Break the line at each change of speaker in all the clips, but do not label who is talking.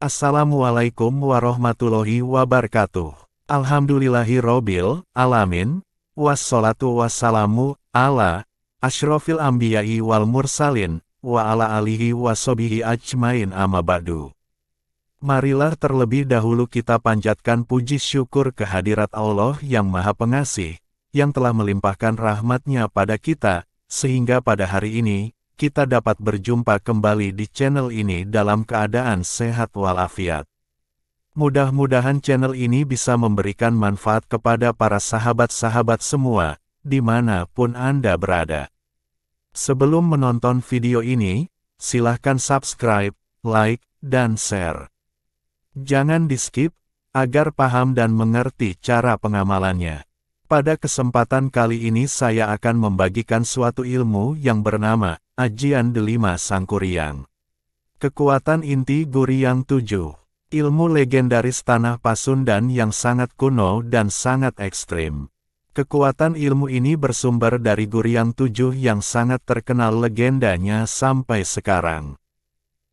Assalamualaikum warahmatullahi wabarakatuh. Alhamdulillahirobbil alamin. Wassalatu wassalamu ala asyrofil anbiya'i wal mursalin wa ala alihi wassobihi ajmain amma ba'du. Marilah terlebih dahulu kita panjatkan puji syukur kehadirat Allah yang Maha Pengasih, yang telah melimpahkan rahmat-Nya pada kita, sehingga pada hari ini, kita dapat berjumpa kembali di channel ini dalam keadaan sehat walafiat. Mudah-mudahan channel ini bisa memberikan manfaat kepada para sahabat-sahabat semua, dimanapun Anda berada. Sebelum menonton video ini, silahkan subscribe, like, dan share. Jangan di-skip, agar paham dan mengerti cara pengamalannya. Pada kesempatan kali ini saya akan membagikan suatu ilmu yang bernama Ajian Delima Sangkuriang. Kekuatan inti Guriang 7. Ilmu legendaris Tanah Pasundan yang sangat kuno dan sangat ekstrim. Kekuatan ilmu ini bersumber dari Guriang 7 yang sangat terkenal legendanya sampai sekarang.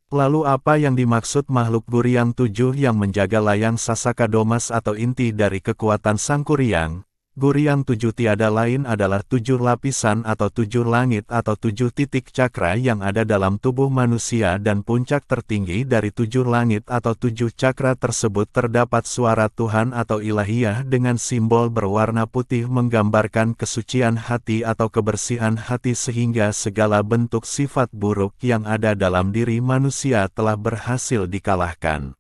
Lalu apa yang dimaksud makhluk Guriang 7 yang menjaga layang Sasaka Domas atau inti dari kekuatan Sangkuriang? Guriang 7 tiada lain adalah 7 lapisan atau 7 langit atau 7 titik cakra yang ada dalam tubuh manusia, dan puncak tertinggi dari 7 langit atau 7 cakra tersebut terdapat suara Tuhan atau ilahiyah dengan simbol berwarna putih menggambarkan kesucian hati atau kebersihan hati, sehingga segala bentuk sifat buruk yang ada dalam diri manusia telah berhasil dikalahkan.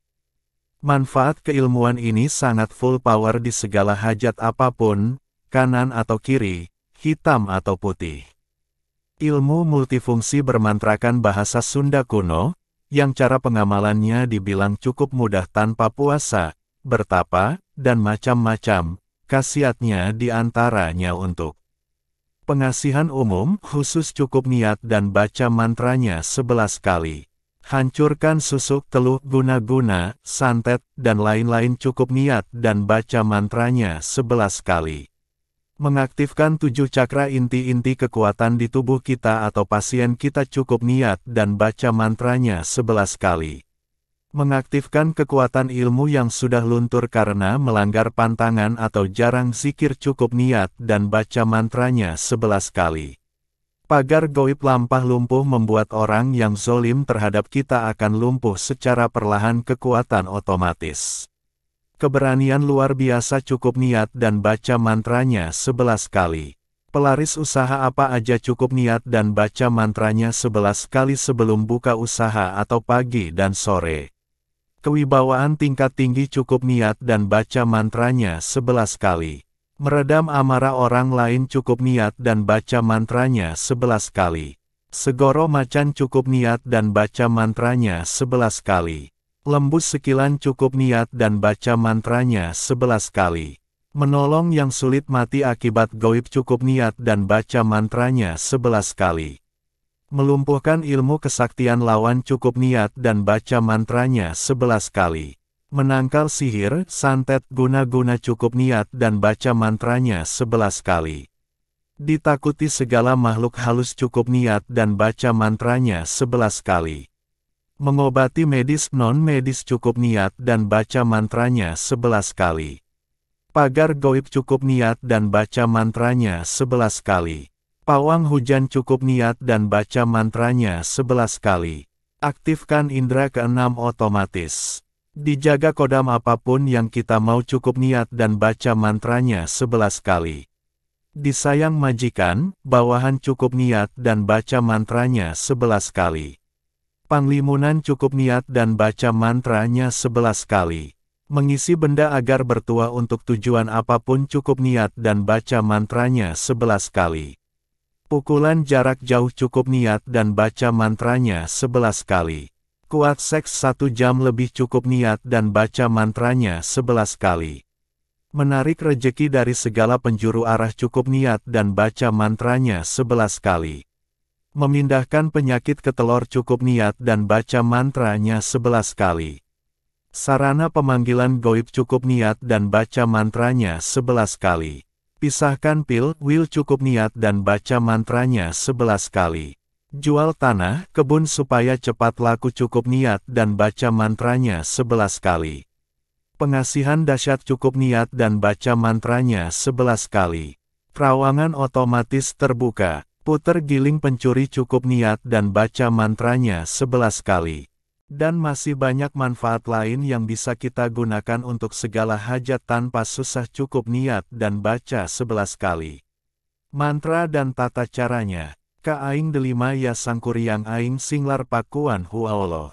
Manfaat keilmuan ini sangat full power di segala hajat apapun, kanan atau kiri, hitam atau putih. Ilmu multifungsi bermantrakan bahasa Sunda kuno, yang cara pengamalannya dibilang cukup mudah tanpa puasa, bertapa, dan macam-macam. Khasiatnya diantaranya untuk pengasihan umum, khusus cukup niat dan baca mantranya 11 kali. Hancurkan susuk teluh guna-guna, santet, dan lain-lain cukup niat dan baca mantranya 11 kali. Mengaktifkan 7 cakra inti-inti kekuatan di tubuh kita atau pasien kita cukup niat dan baca mantranya 11 kali. Mengaktifkan kekuatan ilmu yang sudah luntur karena melanggar pantangan atau jarang zikir cukup niat dan baca mantranya 11 kali. Pagar goib lampah lumpuh membuat orang yang zolim terhadap kita akan lumpuh secara perlahan, kekuatan otomatis. Keberanian luar biasa cukup niat dan baca mantranya 11 kali. Pelaris usaha apa aja cukup niat dan baca mantranya 11 kali sebelum buka usaha atau pagi dan sore. Kewibawaan tingkat tinggi cukup niat dan baca mantranya 11 kali. Meredam amarah orang lain cukup niat dan baca mantranya 11 kali. Segoro macan cukup niat dan baca mantranya 11 kali. Lembus sekilan cukup niat dan baca mantranya 11 kali. Menolong yang sulit mati akibat goib cukup niat dan baca mantranya 11 kali. Melumpuhkan ilmu kesaktian lawan cukup niat dan baca mantranya 11 kali. Menangkal sihir, santet, guna-guna cukup niat dan baca mantranya 11 kali. Ditakuti segala makhluk halus cukup niat dan baca mantranya 11 kali. Mengobati medis non-medis cukup niat dan baca mantranya 11 kali. Pagar goib cukup niat dan baca mantranya 11 kali. Pawang hujan cukup niat dan baca mantranya 11 kali. Aktifkan indera keenam otomatis. Dijaga kodam apapun yang kita mau cukup niat dan baca mantranya 11 kali. Disayang majikan, bawahan cukup niat dan baca mantranya 11 kali. Panglimunan cukup niat dan baca mantranya 11 kali. Mengisi benda agar bertuah untuk tujuan apapun cukup niat dan baca mantranya 11 kali. Pukulan jarak jauh cukup niat dan baca mantranya 11 kali. Kuat seks 1 jam lebih cukup niat dan baca mantranya 11 kali. Menarik rejeki dari segala penjuru arah cukup niat dan baca mantranya 11 kali. Memindahkan penyakit ke telur cukup niat dan baca mantranya 11 kali. Sarana pemanggilan goib cukup niat dan baca mantranya 11 kali. Pisahkan pil, wil cukup niat dan baca mantranya 11 kali. Jual tanah, kebun supaya cepat laku cukup niat dan baca mantranya 11 kali. Pengasihan dahsyat cukup niat dan baca mantranya 11 kali. Terowongan otomatis terbuka. Puter giling pencuri cukup niat dan baca mantranya 11 kali. Dan masih banyak manfaat lain yang bisa kita gunakan untuk segala hajat tanpa susah cukup niat dan baca 11 kali. Mantra dan tata caranya. Ka aing delima ya sangkuriang aing singlar pakuan hu Allah.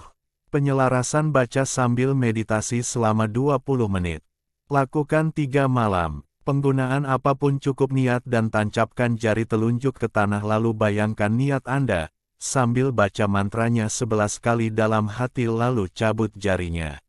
Penyelarasan baca sambil meditasi selama 20 menit. Lakukan 3 malam. Penggunaan apapun cukup niat dan tancapkan jari telunjuk ke tanah lalu bayangkan niat Anda, sambil baca mantranya 11 kali dalam hati lalu cabut jarinya.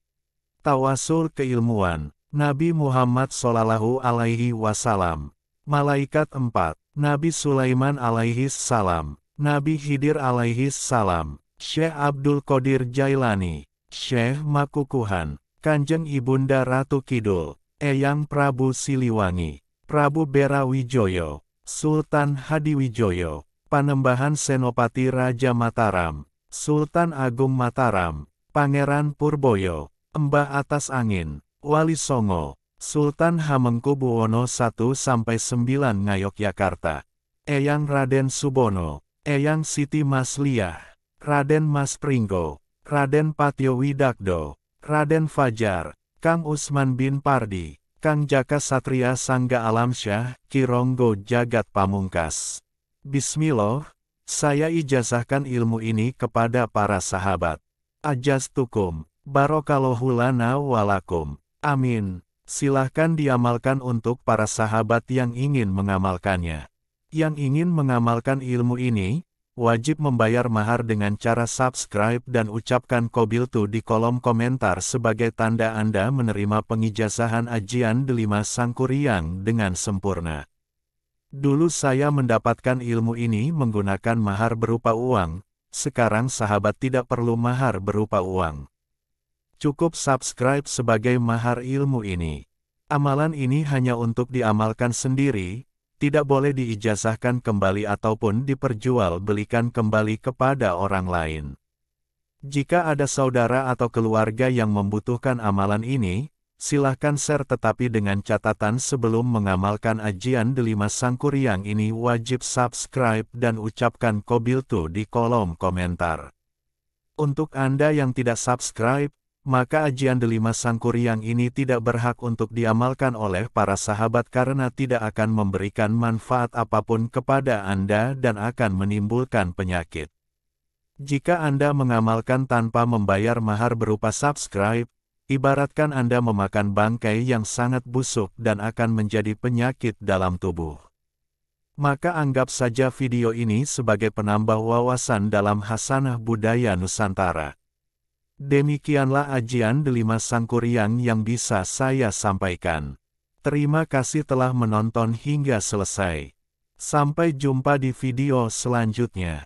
Tawasul keilmuan, Nabi Muhammad Shallallahu Alaihi Wasallam. Malaikat 4, Nabi Sulaiman alaihi salam, Nabi Khidir alaihi salam, Syekh Abdul Qadir Jailani, Syekh Makukuhan, Kanjeng Ibunda Ratu Kidul, Eyang Prabu Siliwangi, Prabu Berawijoyo, Sultan Hadiwijoyo, Panembahan Senopati Raja Mataram, Sultan Agung Mataram, Pangeran Purboyo, Mbah Atas Angin, Wali Songo, Sultan Hamengkubuwono I-9 Ngayogyakarta, Eyang Raden Subono, Eyang Siti Masliah, Raden Mas Pringgo, Raden Patio Widakdo, Raden Fajar, Kang Usman bin Pardi, Kang Jaka Satria Sangga Alamsyah, Kironggo Jagat Pamungkas. Bismillah, saya ijazahkan ilmu ini kepada para sahabat. Ajastukum, barokallahu lana walakum. Amin. Silahkan diamalkan untuk para sahabat yang ingin mengamalkannya. Yang ingin mengamalkan ilmu ini, wajib membayar mahar dengan cara subscribe dan ucapkan Qobiltu di kolom komentar sebagai tanda Anda menerima pengijazahan ajian Delima Sangkuriang dengan sempurna. Dulu saya mendapatkan ilmu ini menggunakan mahar berupa uang, sekarang sahabat tidak perlu mahar berupa uang. Cukup subscribe sebagai mahar ilmu ini. Amalan ini hanya untuk diamalkan sendiri, tidak boleh diijazahkan kembali ataupun diperjualbelikan kembali kepada orang lain. Jika ada saudara atau keluarga yang membutuhkan amalan ini, silahkan share tetapi dengan catatan sebelum mengamalkan ajian Delima Sangkuriang ini wajib subscribe dan ucapkan Qobiltu di kolom komentar. Untuk Anda yang tidak subscribe, maka ajian Delima Sangkuriang ini tidak berhak untuk diamalkan oleh para sahabat karena tidak akan memberikan manfaat apapun kepada Anda dan akan menimbulkan penyakit. Jika Anda mengamalkan tanpa membayar mahar berupa subscribe, ibaratkan Anda memakan bangkai yang sangat busuk dan akan menjadi penyakit dalam tubuh. Maka anggap saja video ini sebagai penambah wawasan dalam hasanah budaya Nusantara. Demikianlah ajian Delima Sangkuriang yang bisa saya sampaikan. Terima kasih telah menonton hingga selesai. Sampai jumpa di video selanjutnya.